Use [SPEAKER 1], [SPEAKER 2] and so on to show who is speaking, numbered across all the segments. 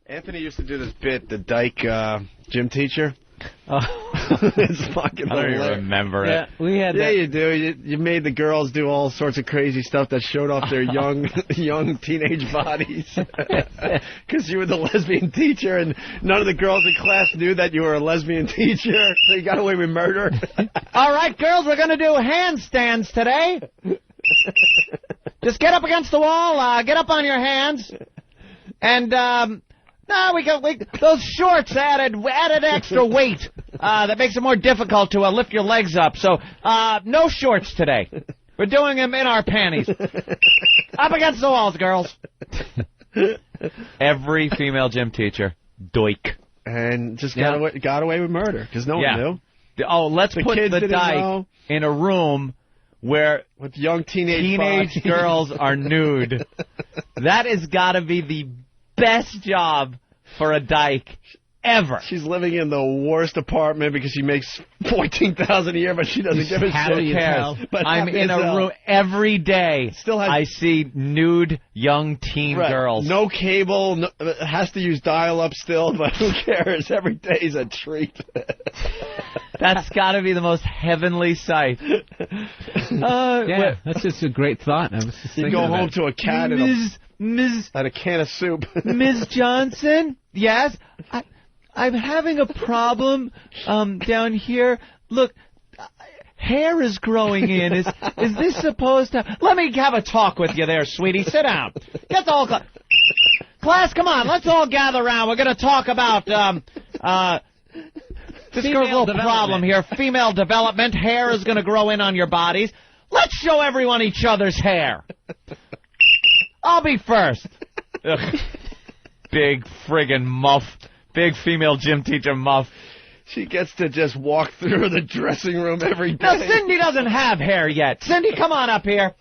[SPEAKER 1] Anthony used to do this bit, the Dyke Gym Teacher.
[SPEAKER 2] Oh.
[SPEAKER 1] It's fucking
[SPEAKER 3] I don't even
[SPEAKER 1] hilarious.
[SPEAKER 3] remember it.
[SPEAKER 2] Yeah, we had
[SPEAKER 1] Yeah,
[SPEAKER 2] that.
[SPEAKER 1] you do. You made the girls do all sorts of crazy stuff that showed off their young teenage bodies. Because you were the lesbian teacher, and none of the girls in class knew that you were a lesbian teacher, so you got away with murder.
[SPEAKER 4] All right, girls, we're going to do handstands today. Just get up against the wall, get up on your hands, and those shorts added extra weight that makes it more difficult to lift your legs up. So no shorts today. We're doing them in our panties. Up against the walls, girls.
[SPEAKER 3] Every female gym teacher, doik.
[SPEAKER 1] And just got away with murder, because no one knew.
[SPEAKER 3] Oh, let's
[SPEAKER 1] The
[SPEAKER 3] put
[SPEAKER 1] kids
[SPEAKER 3] the
[SPEAKER 1] didn't
[SPEAKER 3] Dyke
[SPEAKER 1] know.
[SPEAKER 3] in a room where
[SPEAKER 1] With young teenage
[SPEAKER 3] girls are nude. That has got to be the best job for a Dyke ever.
[SPEAKER 1] She's living in the worst apartment because she makes $14,000 a year, but she doesn't give a
[SPEAKER 3] Who
[SPEAKER 1] shit.
[SPEAKER 3] cares?
[SPEAKER 1] But
[SPEAKER 3] I'm in a room every day.
[SPEAKER 1] Still has-
[SPEAKER 3] I see nude young teen
[SPEAKER 1] Right.
[SPEAKER 3] girls.
[SPEAKER 1] No cable, has to use dial-up still, but who cares? Every day's a treat.
[SPEAKER 3] That's got to be the most heavenly sight.
[SPEAKER 2] Yeah, that's just a great thought. I was just
[SPEAKER 1] You
[SPEAKER 2] thinking
[SPEAKER 1] go
[SPEAKER 2] of
[SPEAKER 1] home
[SPEAKER 2] that.
[SPEAKER 1] to a cat and a can of soup.
[SPEAKER 3] Ms. Johnson? Yes? I'm having a problem down here. Look, hair is growing in. Is this supposed to... Let me have a talk with you there, sweetie. Sit down. Get the whole class, come on. Let's all gather around. We're going to talk about... this girl's little problem here. Female development. Hair is going to grow in on your bodies. Let's show everyone each other's hair. I'll be first. Ugh. Big friggin' muff. Big female gym teacher muff.
[SPEAKER 1] She gets to just walk through the dressing room every day.
[SPEAKER 4] Now, Cindy doesn't have hair yet. Cindy, come on up here.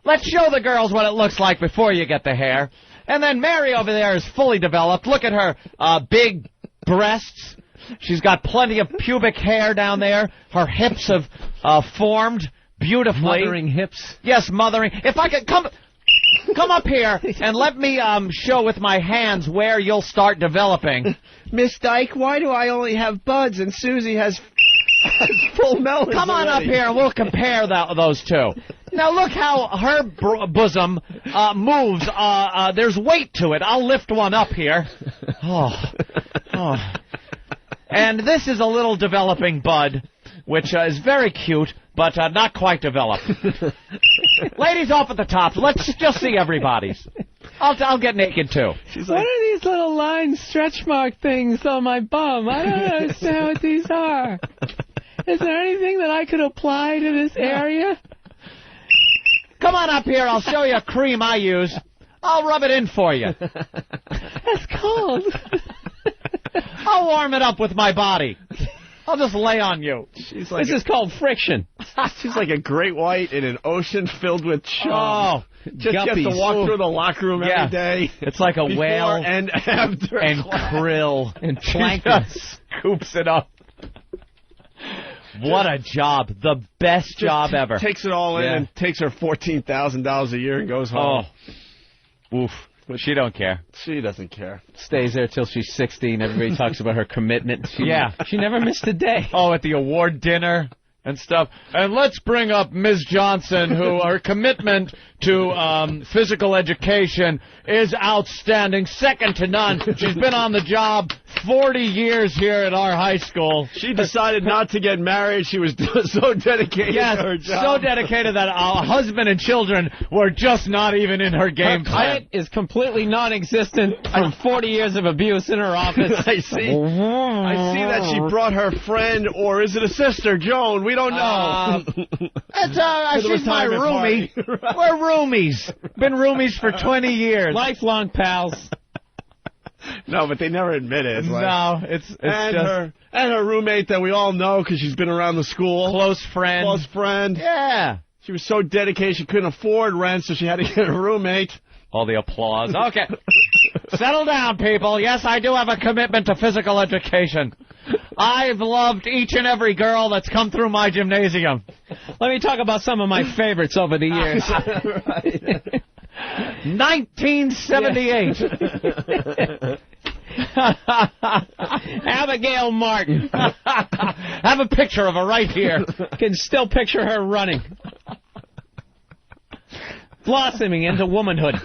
[SPEAKER 4] Let's show the girls what it looks like before you get the hair. And then Mary over there is fully developed. Look at her big breasts. She's got plenty of pubic hair down there. Her hips have formed beautifully.
[SPEAKER 2] Mothering hips.
[SPEAKER 4] Yes, mothering. If I could come up here and let me show with my hands where you'll start developing.
[SPEAKER 1] Miss Dyke, why do I only have buds and Susie has full melons?
[SPEAKER 4] Come on up here and we'll compare those two. Now look how her bosom moves. There's weight to it. I'll lift one up here. Oh. And this is a little developing bud, which is very cute, but not quite developed. Ladies off at the top. Let's just see everybody's. I'll get naked too.
[SPEAKER 1] She's
[SPEAKER 2] What
[SPEAKER 1] like,
[SPEAKER 2] are these little line stretch mark things on my bum? I don't understand what these are. Is there anything that I could apply to this area?
[SPEAKER 4] Come on up here. I'll show you a cream I use. I'll rub it in for you.
[SPEAKER 2] That's cold.
[SPEAKER 4] I'll warm it up with my body. I'll just lay on you.
[SPEAKER 1] she's like
[SPEAKER 2] This is called friction.
[SPEAKER 1] she's like a great white in an ocean filled with chum.
[SPEAKER 4] Oh,
[SPEAKER 1] Just gets to
[SPEAKER 2] guppies.
[SPEAKER 1] walk through the locker room
[SPEAKER 4] Yeah.
[SPEAKER 1] every day.
[SPEAKER 4] it's like a
[SPEAKER 1] Before
[SPEAKER 4] whale
[SPEAKER 1] and after
[SPEAKER 4] and
[SPEAKER 1] class.
[SPEAKER 4] krill
[SPEAKER 2] And
[SPEAKER 4] She
[SPEAKER 2] plankton.
[SPEAKER 4] just scoops it up. What a job. The best job ever.
[SPEAKER 1] Takes it all in
[SPEAKER 4] Yeah.
[SPEAKER 1] and takes her $14,000 a year and goes home.
[SPEAKER 3] Oof. She don't care.
[SPEAKER 1] She doesn't care.
[SPEAKER 2] Stays there till she's 16. Everybody talks about her commitment.
[SPEAKER 4] Yeah.
[SPEAKER 2] She never missed a day.
[SPEAKER 4] Oh, at the award dinner and stuff. And let's bring up Ms. Johnson, who her commitment to physical education is outstanding, second to none. She's been on the job 40 years here at our high school.
[SPEAKER 1] She decided not to get married. She was so dedicated
[SPEAKER 4] Yes,
[SPEAKER 1] to her job.
[SPEAKER 4] so dedicated that our husband and children were just not even in her game
[SPEAKER 2] Her
[SPEAKER 4] plan.
[SPEAKER 2] client is completely non-existent from 40 years of abuse in her office.
[SPEAKER 1] I see that she brought her friend, or is it a sister, Joan? We don't know.
[SPEAKER 4] She's my roomie. We're roomies. Been roomies for 20 years.
[SPEAKER 2] Lifelong pals.
[SPEAKER 1] No, but they never admit it. It's like-
[SPEAKER 4] No, it's
[SPEAKER 1] and
[SPEAKER 4] just
[SPEAKER 1] her roommate that we all know because she's been around the school.
[SPEAKER 4] close friend.
[SPEAKER 1] Close friend.
[SPEAKER 4] Yeah.
[SPEAKER 1] She was so dedicated she couldn't afford rent, so she had to get a roommate.
[SPEAKER 4] All the applause. Okay. Settle down, people. Yes, I do have a commitment to physical education. I've loved each and every girl that's come through my gymnasium.
[SPEAKER 2] Let me talk about some of my favorites over the years.
[SPEAKER 4] 1978.
[SPEAKER 2] Abigail Martin.
[SPEAKER 4] Have a picture of her right here.
[SPEAKER 2] Can still picture her running. Blossoming into womanhood.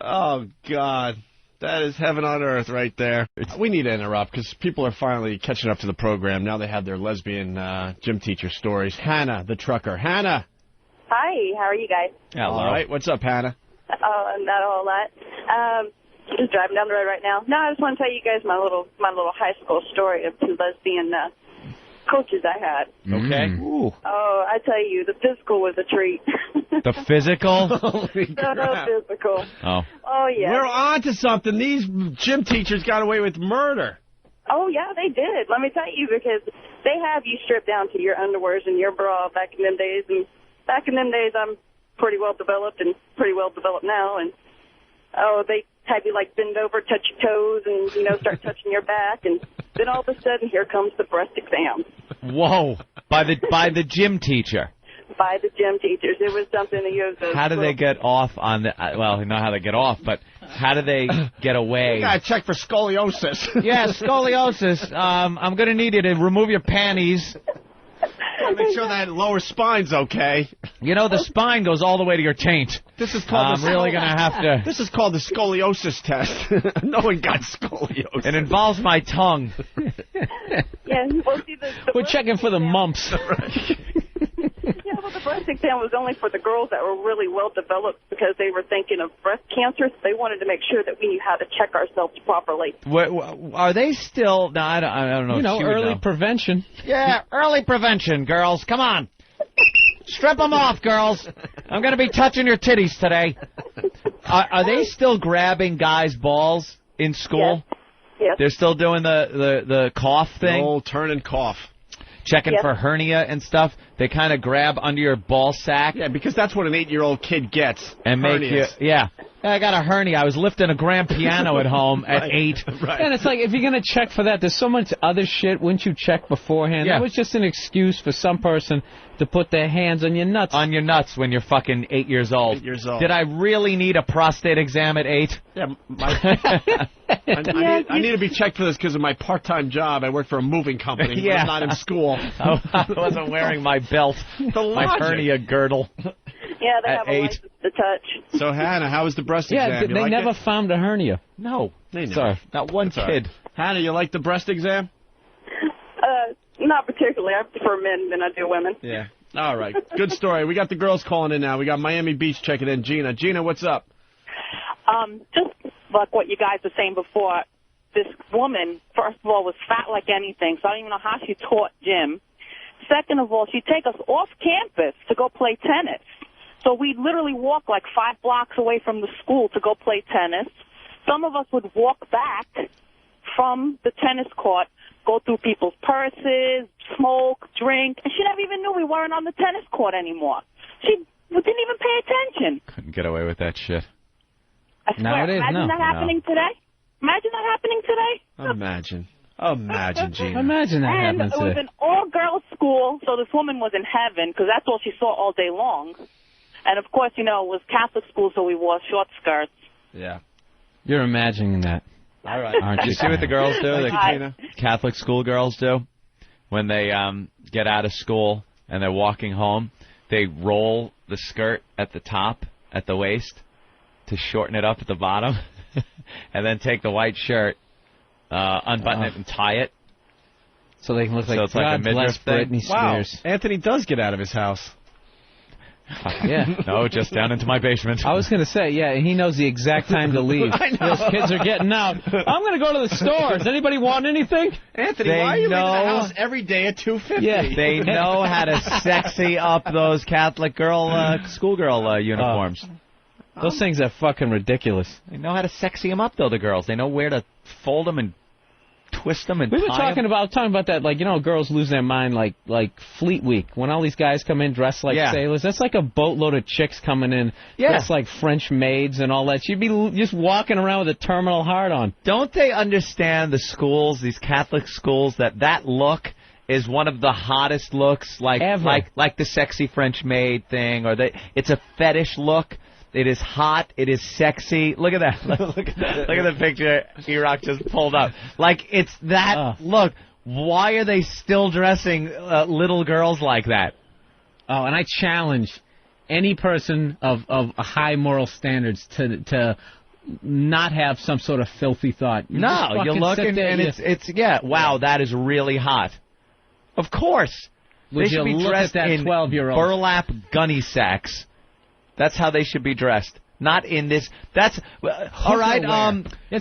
[SPEAKER 1] Oh, God. That is heaven on earth right there. We need to interrupt because people are finally catching up to the program. Now they have their lesbian gym teacher stories. Hannah, the trucker. Hannah.
[SPEAKER 5] Hi, how are you guys?
[SPEAKER 1] Hello. All right. What's up, Hannah?
[SPEAKER 5] Not a whole lot. Just driving down the road right now. No, I just want to tell you guys my little high school story of 2 lesbian coaches I had.
[SPEAKER 1] Okay.
[SPEAKER 5] Ooh. Oh, I tell you, the physical was a treat.
[SPEAKER 4] The physical?
[SPEAKER 1] Holy crap.
[SPEAKER 5] The physical.
[SPEAKER 4] Oh.
[SPEAKER 5] Oh, yeah.
[SPEAKER 1] We're on to something. These gym teachers got away with murder.
[SPEAKER 5] Oh, yeah, they did. Let me tell you, because they have you stripped down to your underwears and your bra back in them days. And back in them days, I'm pretty well developed and pretty well developed now. And, oh, they have you, like, bend over, touch your toes, and, start touching your back. And then all of a sudden, here comes the breast exam.
[SPEAKER 4] Whoa. By the gym teacher.
[SPEAKER 5] By the gym teachers. It was something that you...
[SPEAKER 4] How do they get off on the... Well, not how they get off, but how do they get away?
[SPEAKER 1] You got to check for scoliosis.
[SPEAKER 4] Yeah, scoliosis. I'm going to need you to remove your panties.
[SPEAKER 1] Make sure that lower spine's okay.
[SPEAKER 4] The spine goes all the way to your taint.
[SPEAKER 1] This is called
[SPEAKER 4] I'm really going to have to...
[SPEAKER 1] This is called the scoliosis test. No one got scoliosis.
[SPEAKER 4] It involves my tongue.
[SPEAKER 5] Yeah, well, see,
[SPEAKER 2] we're checking for the mumps.
[SPEAKER 5] Yeah, well, the breast exam was only for the girls that were really well developed because they were thinking of breast cancer. So they wanted to make sure that we knew how to check ourselves properly.
[SPEAKER 4] Are they still? No, I don't know.
[SPEAKER 2] Early prevention.
[SPEAKER 4] Yeah, early prevention, girls. Come on. Strip them off, girls. I'm going to be touching your titties today. Are they still grabbing guys' balls in school?
[SPEAKER 5] Yes.
[SPEAKER 4] They're still doing the cough thing?
[SPEAKER 1] The old turn and cough.
[SPEAKER 4] Checking for hernia and stuff. They kind of grab under your ball sack.
[SPEAKER 1] Yeah, because that's what an 8-year-old kid gets.
[SPEAKER 4] And make you, yeah. I got a hernia. I was lifting a grand piano at home at 8.
[SPEAKER 2] Right. And it's like, if you're going to check for that, there's so much other shit. Wouldn't you check beforehand?
[SPEAKER 4] Yeah.
[SPEAKER 2] That was just an excuse for some person to put their hands on your nuts.
[SPEAKER 4] On your nuts when you're fucking 8 years old.
[SPEAKER 1] 8 years old.
[SPEAKER 4] Did I really need a prostate exam at 8?
[SPEAKER 1] Yeah. I need to be checked for this because of my part-time job. I work for a moving company.
[SPEAKER 4] Yeah.
[SPEAKER 1] I'm not in school.
[SPEAKER 4] I wasn't wearing my belt. My hernia girdle.
[SPEAKER 5] Yeah, they have a license to touch.
[SPEAKER 1] So, Hannah, how was the breast exam?
[SPEAKER 2] Yeah, they never found a hernia.
[SPEAKER 4] No.
[SPEAKER 2] Sorry.
[SPEAKER 4] Not one kid.
[SPEAKER 1] Hannah, you like the breast exam?
[SPEAKER 5] Not particularly. I prefer men than I do women.
[SPEAKER 1] Yeah. All right. Good story. We got the girls calling in now. We got Miami Beach checking in. Gina. Gina, what's up?
[SPEAKER 6] Just like what you guys were saying before, this woman, first of all, was fat like anything, so I don't even know how she taught gym. Second of all, she'd take us off campus to go play tennis. So we'd literally walk like 5 blocks away from the school to go play tennis. Some of us would walk back from the tennis court, go through people's purses, smoke, drink, and she never even knew we weren't on the tennis court anymore. She didn't even pay attention.
[SPEAKER 4] Couldn't get away with that shit.
[SPEAKER 6] I swear, imagine that happening today. Imagine that happening today.
[SPEAKER 1] Imagine, Gina.
[SPEAKER 2] Imagine that happening
[SPEAKER 6] And it
[SPEAKER 2] today.
[SPEAKER 6] was an all-girls school, so this woman was in heaven because that's all she saw all day long. And, of course, it was Catholic school, so we wore short skirts.
[SPEAKER 1] Yeah.
[SPEAKER 2] You're imagining that.
[SPEAKER 1] All right.
[SPEAKER 2] Aren't you?
[SPEAKER 4] You see what the girls do?
[SPEAKER 1] Thank you, Gina.
[SPEAKER 4] Catholic school girls do? When they get out of school and they're walking home, they roll the skirt at the top, at the waist, to shorten it up at the bottom, and then take the white shirt, unbutton it, and tie it.
[SPEAKER 2] So they can look like,
[SPEAKER 4] it's like a
[SPEAKER 2] God bless
[SPEAKER 4] midriff thing.
[SPEAKER 2] Britney
[SPEAKER 1] Wow.
[SPEAKER 2] Spears.
[SPEAKER 1] Anthony does get out of his house.
[SPEAKER 2] Yeah.
[SPEAKER 4] No, just down into my basement.
[SPEAKER 2] I was going to say, yeah, he knows the exact time to leave.
[SPEAKER 1] I know.
[SPEAKER 2] Those kids are getting out. I'm going to go to the store. Does anybody want anything?
[SPEAKER 1] Anthony,
[SPEAKER 4] They
[SPEAKER 1] why are you leaving
[SPEAKER 4] know-
[SPEAKER 1] the house every day at 2:50?
[SPEAKER 2] Yeah.
[SPEAKER 4] They know how to sexy up those Catholic schoolgirl uniforms.
[SPEAKER 2] Those things are fucking ridiculous.
[SPEAKER 4] They know how to sexy them up, though, the girls. They know where to fold them and twist them and
[SPEAKER 2] We were
[SPEAKER 4] tie
[SPEAKER 2] talking
[SPEAKER 4] 'em.
[SPEAKER 2] about that, like, girls lose their mind like Fleet Week. When all these guys come in dressed like sailors, that's like a boatload of chicks coming in dressed like French maids and all that. You'd be just walking around with a terminal heart on.
[SPEAKER 4] Don't they understand the schools, these Catholic schools, that look is one of the hottest looks, like
[SPEAKER 2] Ever.
[SPEAKER 4] like the sexy French maid thing, or it's a fetish look. It is hot. It is sexy. Look at that. Look at the picture E-Rock just pulled up. Like, it's that. Look, why are they still dressing little girls like that?
[SPEAKER 2] Oh, and I challenge any person of high moral standards to not have some sort of filthy thought. You
[SPEAKER 4] look and it's wow, that is really hot. Of course. They should be dressed in
[SPEAKER 2] 12-year-old
[SPEAKER 4] burlap gunny sacks. That's how they should be dressed. Not in this. That's all right.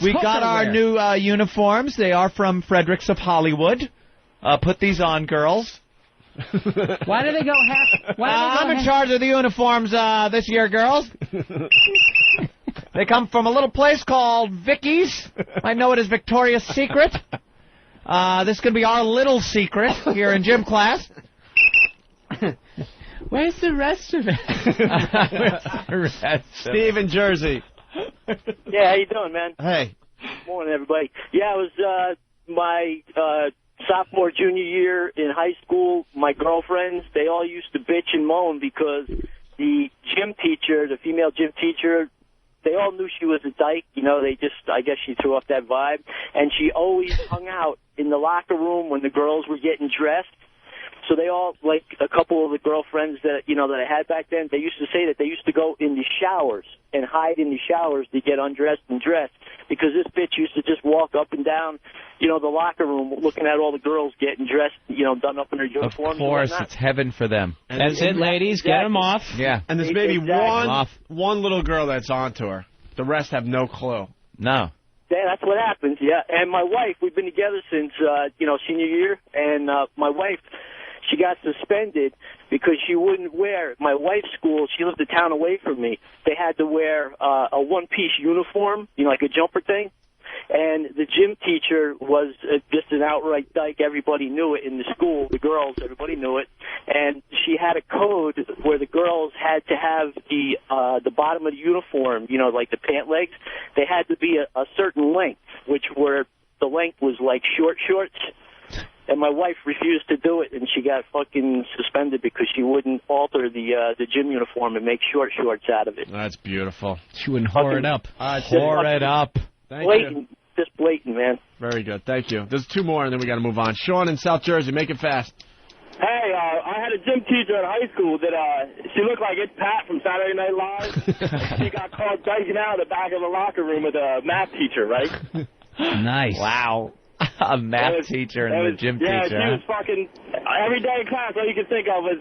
[SPEAKER 4] We got our new uniforms. They are from Fredericks of Hollywood. Put these on, girls.
[SPEAKER 2] Why do they go half?
[SPEAKER 4] I'm in charge of the uniforms this year, girls. They come from a little place called Vicky's. I know it as Victoria's Secret. This could be our little secret here in gym class.
[SPEAKER 2] Where's the rest of it?
[SPEAKER 1] Steve in Jersey.
[SPEAKER 7] Yeah, how you doing, man?
[SPEAKER 1] Hey.
[SPEAKER 7] Morning, everybody. Yeah, it was my sophomore, junior year in high school. My girlfriends, they all used to bitch and moan because the gym teacher, the female gym teacher, they all knew she was a dyke. You know, I guess she threw off that vibe. And she always hung out in the locker room when the girls were getting dressed. So they all, like a couple of the girlfriends that I had back then, they used to say that they used to go in the showers and hide in the showers to get undressed and dressed because this bitch used to just walk up and down, the locker room looking at all the girls getting dressed, done up in their uniforms.
[SPEAKER 4] Of course, it's heaven for them.
[SPEAKER 2] That's it, ladies. Get them off.
[SPEAKER 4] Yeah.
[SPEAKER 1] And there's maybe one little girl that's onto her. The rest have no clue.
[SPEAKER 4] No.
[SPEAKER 7] Yeah, that's what happens, yeah. And my wife, we've been together since, senior year, and my wife, she got suspended because she wouldn't wear, my wife's school, she lived a town away from me, they had to wear a one-piece uniform, like a jumper thing. And the gym teacher was just an outright dyke. Everybody knew it in the school. The girls, everybody knew it. And she had a code where the girls had to have the bottom of the uniform, like the pant legs, they had to be a certain length, the length was like short shorts. And my wife refused to do it, and she got fucking suspended because she wouldn't alter the gym uniform and make short shorts out of it.
[SPEAKER 1] That's beautiful.
[SPEAKER 2] She wouldn't whore it up.
[SPEAKER 4] Whore it up.
[SPEAKER 7] Blatant, just blatant, man.
[SPEAKER 1] Very good. Thank you. There's two more, and then we got to move on. Sean in South Jersey, make it fast.
[SPEAKER 8] Hey, I had a gym teacher in high school that she looked like it's Pat from Saturday Night Live. She got caught diking out of the back of the locker room with a math teacher, right?
[SPEAKER 2] Nice.
[SPEAKER 4] Wow. A math teacher and the gym teacher.
[SPEAKER 8] Yeah, she was fucking, every day in class, all you could think of was,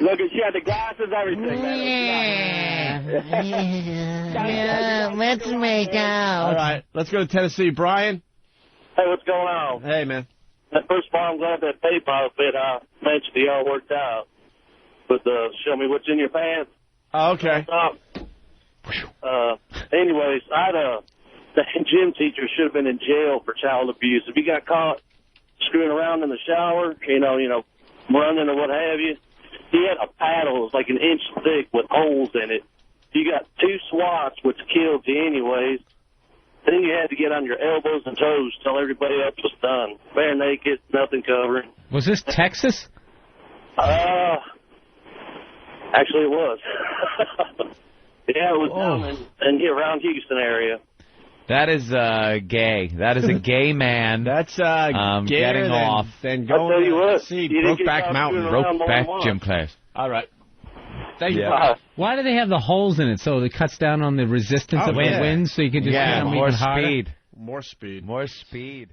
[SPEAKER 8] look, she had the glasses, everything, man.
[SPEAKER 9] Let's make out.
[SPEAKER 1] All right, let's go to Tennessee. Brian?
[SPEAKER 8] Hey, what's going on?
[SPEAKER 1] Hey, man.
[SPEAKER 8] First of all, I'm glad that PayPal bit eventually all worked out. But show me what's in your pants.
[SPEAKER 1] Oh, okay.
[SPEAKER 8] Anyways, the gym teacher should have been in jail for child abuse. If he got caught screwing around in the shower, running or what have you, he had a paddle that was like an inch thick with holes in it. You got 2 swats, which killed you anyways. Then you had to get on your elbows and toes till everybody else was done. Bare naked, nothing covering.
[SPEAKER 2] Was this Texas?
[SPEAKER 8] Actually, it was. Yeah, it was down in around Houston area.
[SPEAKER 4] That is gay. That is a gay man.
[SPEAKER 1] That's
[SPEAKER 4] getting off.
[SPEAKER 1] Then
[SPEAKER 8] I'll tell you what.
[SPEAKER 1] See Brokeback Mountain.
[SPEAKER 4] Brokeback gym class.
[SPEAKER 1] All right. Thank you.
[SPEAKER 2] Why do they have the holes in it so it cuts down on the resistance of the wind so you can just
[SPEAKER 4] more
[SPEAKER 2] harder?
[SPEAKER 4] speed.
[SPEAKER 1] More speed.
[SPEAKER 4] More speed.